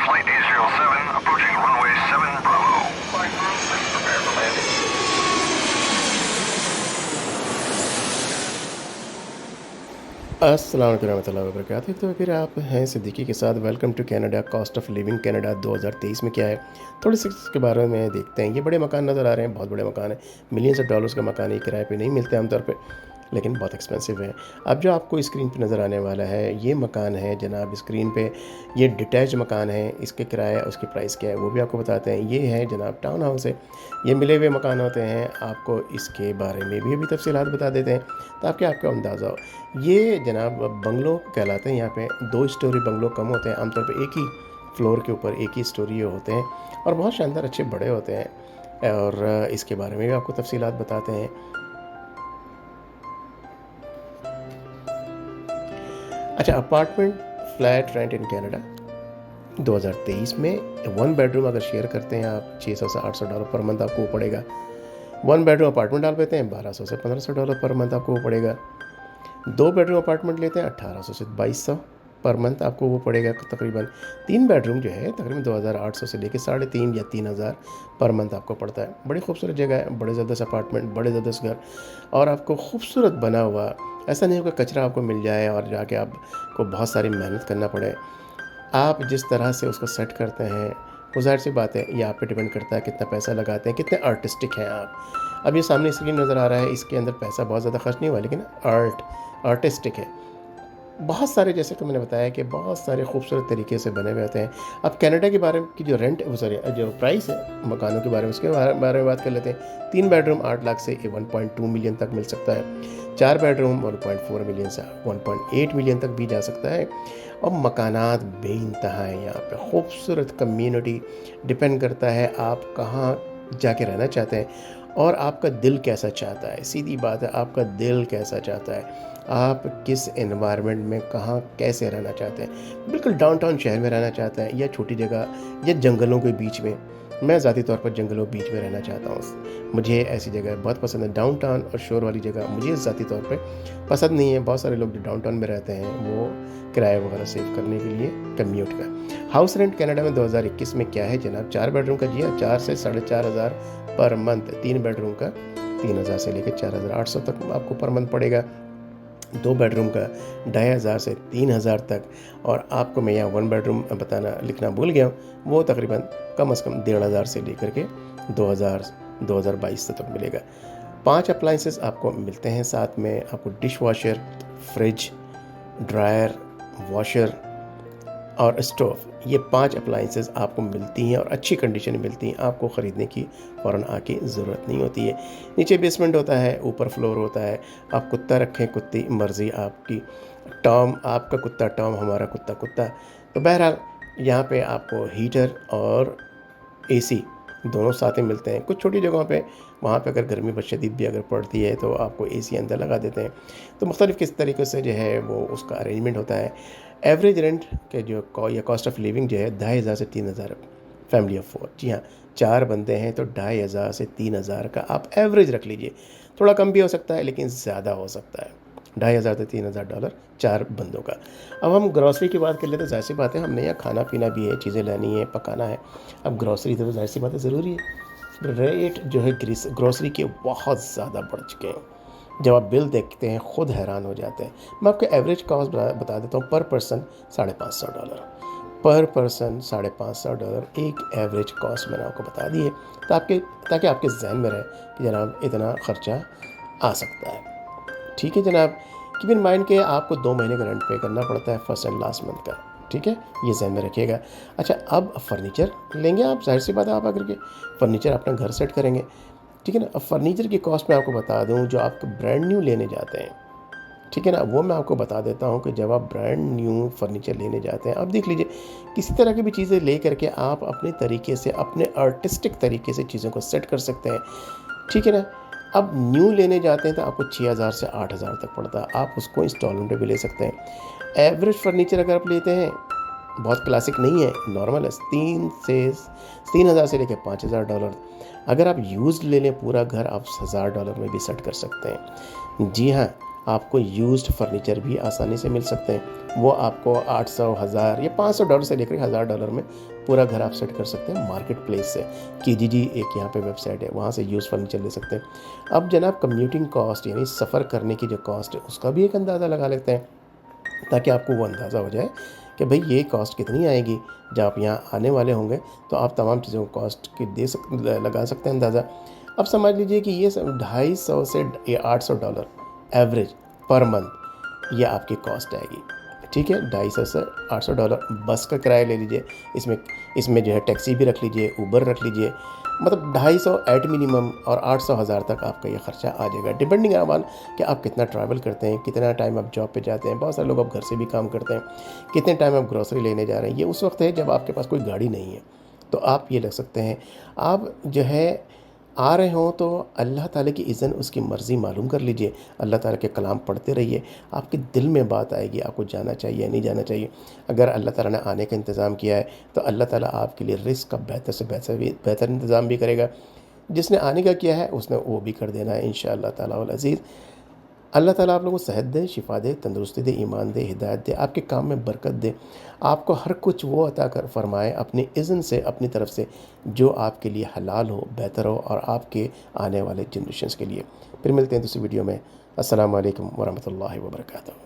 Flight A07 approaching runway 7 Bravo. Flight crew, please prepare for landing. अस्सलाम वालेकुम रहमतुल्लाहि व बरकातुहू। तो फिर आप हैं सिद्दीकी के साथ। Welcome to Canada. Cost of living Canada 2023 में क्या है, थोड़े से इसके बारे में देखते हैं। ये बड़े मकान नज़र आ रहे हैं, बहुत बड़े मकान हैं, मिलियंस ऑफ डॉलर्स का मकान। ये किराए पे नहीं मिलते आमतौर पे, लेकिन बहुत एक्सपेंसिव है। अब जो आपको स्क्रीन पे नज़र आने वाला है ये मकान है जनाब, स्क्रीन पे ये डिटैच मकान है। इसके किराया, उसकी प्राइस क्या है वो भी आपको बताते हैं। ये है जनाब टाउन हाउस है, ये मिले हुए मकान होते हैं। आपको इसके बारे में भी अभी तफसीलात बता देते हैं ताकि आपको अंदाज़ा हो। ये जनाब बंगलो कहलाते हैं। यहाँ पे 2 स्टोरी बंगलो कम होते हैं, आमतौर पे एक ही फ्लोर के ऊपर एक ही स्टोरी होते हैं और बहुत शानदार अच्छे बड़े होते हैं। और इसके बारे में भी आपको तफसीलात बताते हैं। अच्छा, apartment flat rent in Canada 2023 में 1 बेडरूम अगर शेयर करते हैं आप, $600 से $800 पर मंथ आपको पड़ेगा। 1 बेडरूम अपार्टमेंट डाल देते हैं, $1200 से $1500 पर मंथ आपको पड़ेगा। 2 बेडरूम अपार्टमेंट लेते हैं, 1800 से 2200 पर मंथ आपको वो पड़ेगा तकरीबन। 3 बेडरूम जो है तकरीबन 2800 से लेकर 3,500 या 3000 पर मंथ आपको पड़ता है। बड़ी खूबसूरत जगह है, बड़े ज़बरदस्त अपार्टमेंट, बड़े ज़बरदस्त घर, और आपको खूबसूरत बना हुआ। ऐसा नहीं होगा कचरा आपको मिल जाए और जाके आपको बहुत सारी मेहनत करना पड़े। आप जिस तरह से उसको सेट करते हैं वो ज़ाहिर सी बात है, ये आप पे डिपेंड करता है कितना पैसा लगाते हैं, कितने आर्टिस्टिक हैं आप। अब ये सामने स्क्रीन नज़र आ रहा है, इसके अंदर पैसा बहुत ज़्यादा खर्च नहीं हुआ, लेकिन आर्टिस्टिक है। बहुत सारे, जैसे कि मैंने बताया कि बहुत सारे खूबसूरत तरीके से बने हुए होते हैं। अब कनाडा के बारे में की जो रेंट, वो सॉरी जो प्राइस है मकानों के बारे में, उसके बारे में बात कर लेते हैं। 3 बेडरूम 8 लाख से 1.2 मिलियन तक मिल सकता है। 4 बेडरूम 1.4 मिलियन से 1.8 मिलियन तक भी जा सकता है। और मकानात बेइंतहा हैं यहाँ पे, खूबसूरत कम्युनिटी। डिपेंड करता है आप कहाँ जाके रहना चाहते हैं और आपका दिल कैसा चाहता है। सीधी बात है, आपका दिल कैसा चाहता है, आप किस एनवायरनमेंट में कहाँ कैसे रहना चाहते हैं। बिल्कुल डाउनटाउन शहर में रहना चाहते हैं या छोटी जगह या जंगलों के बीच में। मैं ज़ाती तौर पर जंगलों बीच में रहना चाहता हूँ। मुझे ऐसी जगह बहुत पसंद है। डाउनटाउन और शोर वाली जगह मुझे ज़ाती तौर पे पसंद नहीं है। बहुत सारे लोग जो डाउनटाउन में रहते हैं वो किराया वगैरह सेव करने के लिए कम्यूट का। हाउस रेंट कनाडा में 2021 में क्या है जनाब, 4 बेडरूम का जी हाँ, 4 से 4,500 पर मंथ। 3 बेडरूम का 3,000 से लेकर 4,800 तक आपको पर मंथ पड़ेगा। 2 बेडरूम का 2,500 से 3,000 तक। और आपको मैं यहाँ 1 बेडरूम बताना लिखना भूल गया हूँ, वो तकरीबन कम से कम 1,500 से लेकर के 2022 तक मिलेगा। 5 अप्लाइंसेस आपको मिलते हैं साथ में। आपको dish washer, fridge, dryer, washer और स्टोव, ये 5 अप्लाइंसेस आपको मिलती हैं और अच्छी कंडीशन में मिलती हैं। आपको ख़रीदने की फ़ौरन आके ज़रूरत नहीं होती है। नीचे बेसमेंट होता है, ऊपर फ्लोर होता है। आप कुत्ता रखें, कुत्ती मर्ज़ी आपकी। टॉम आपका कुत्ता टॉम, हमारा कुत्ता कुत्ता। तो बहरहाल यहाँ पे आपको हीटर और एसी दोनों साथ में मिलते हैं। कुछ छोटी जगहों पे, वहाँ पे अगर गर्मी बहुत शदीद भी अगर पड़ती है तो आपको एसी अंदर लगा देते हैं। तो मुख्तलिफ़ किस तरीके से जो है वो उसका अरेंजमेंट होता है। एवरेज रेंट के जो या कॉस्ट ऑफ लिविंग जो है 2,500 से 3,000, फैमिली ऑफ 4। जी हाँ, 4 बंदे हैं तो 2,500 से 3,000 का आप एवरेज रख लीजिए। थोड़ा कम भी हो सकता है लेकिन ज़्यादा हो सकता है। 2,500 से $3,000 4 बंदों का। अब हम ग्रॉसरी की बात कर लेते हैं। ज़ाहिर सी बात है, हमने यहाँ खाना पीना भी है, चीज़ें लेनी है, पकाना है। अब ग्रॉसरी तो ज़ाहिर सी बात है ज़रूरी है। रेट जो है ग्रॉसरी के बहुत ज़्यादा बढ़ चुके हैं। जब आप बिल देखते हैं खुद हैरान हो जाते हैं। मैं आपको एवरेज कॉस्ट बता देता हूँ। पर पर्सन $550, पर पर्सन $550 एक एवरेज कॉस्ट मैंने आपको बता दी है, ताकि आपके जहन में रहे कि जनाब इतना ख़र्चा आ सकता है। ठीक है जनाब, कीप इन माइंड के आपको 2 महीने का रेंट पे करना पड़ता है, फर्स्ट एंड लास्ट मंथ का। ठीक है, ये जहन में रखिएगा। अच्छा, अब फर्नीचर लेंगे आप, जाहिर सी बात है आप आकर के फर्नीचर अपना घर सेट करेंगे। ठीक है ना। अब फर्नीचर की कॉस्ट मैं आपको बता दूं, जो आप ब्रांड न्यू लेने जाते हैं, ठीक है ना, वो मैं आपको बता देता हूं कि जब आप ब्रांड न्यू फर्नीचर लेने जाते हैं, अब देख लीजिए किसी तरह की भी चीज़ें ले करके आप अपने तरीके से, अपने आर्टिस्टिक तरीके से चीज़ों को सेट कर सकते हैं। ठीक है ना। अब न्यू लेने जाते हैं तो आपको 6,000 से 8,000 तक पड़ता है। आप उसको इंस्टॉलमेंट पे भी ले सकते हैं। एवरेज फर्नीचर अगर आप लेते हैं, बहुत क्लासिक नहीं है, नॉर्मल है, 3,000 से लेकर $5,000। अगर आप यूज्ड ले लें पूरा घर, आप $1,000 में भी सेट कर सकते हैं। जी हाँ, आपको यूज्ड फर्नीचर भी आसानी से मिल सकते हैं। वो आपको 800, 1000 या $500 से लेकर $1000 में पूरा घर आप सेट कर सकते हैं मार्केट प्लेस से। कीजीजी एक यहाँ पे वेबसाइट है, वहाँ से यूज़ फर्नीचर ले सकते हैं। अब जनाब कम्यूटिंग कॉस्ट यानी सफ़र करने की जो कॉस्ट है उसका भी एक अंदाज़ा लगा लेते हैं, ताकि आपको वो अंदाज़ा हो जाए कि भाई ये कॉस्ट कितनी आएगी। जब आप यहाँ आने वाले होंगे तो आप तमाम चीज़ों को कॉस्ट की लगा सकते हैं अंदाज़ा। अब समझ लीजिए कि ये $250 से $800 एवरेज पर मंथ ये आपकी कॉस्ट आएगी। ठीक है, $250 से $800 बस का किराया ले लीजिए, इसमें जो है टैक्सी भी रख लीजिए, उबर रख लीजिए, मतलब 250 एट मिनिमम और 800 हज़ार तक आपका ये ख़र्चा आ जाएगा, डिपेंडिंग ऑन कि आप कितना ट्रैवल करते हैं, कितना टाइम आप जॉब पे जाते हैं। बहुत सारे लोग अब घर से भी काम करते हैं, कितने टाइम आप ग्रोसरी लेने जा रहे हैं। ये उस वक्त है जब आपके पास कोई गाड़ी नहीं है, तो आप ये लग सकते हैं। आप जो है आ रहे हों तो अल्लाह ताला की इज़्ज़न, उसकी मर्ज़ी मालूम कर लीजिए, अल्लाह ताला के कलाम पढ़ते रहिए, आपके दिल में बात आएगी आपको जाना चाहिए या नहीं जाना चाहिए। अगर अल्लाह ताला ने आने का इंतज़ाम किया है तो अल्लाह ताला आपके लिए रिस्क का बेहतर से बेहतर इंतज़ाम भी करेगा। जिसने आने का किया है उसने वो भी कर देना है इंशाअल्लाह ताला वल अज़ीज़। अल्लाह ताला आप लोगों को सेहत दे, शिफा दे, तंदुरुस्ती दे, ईमान दे, हिदायत दे, आपके काम में बरकत दे, आपको हर कुछ वो अता कर फरमाए अपनी इज़्न से, अपनी तरफ से, जो आपके लिए हलाल हो, बेहतर हो और आपके आने वाले जनरेशंस के लिए। फिर मिलते हैं दूसरी वीडियो में। अस्सलामु अलैकुम वरहमतुल्लाहि वबरकातुहू।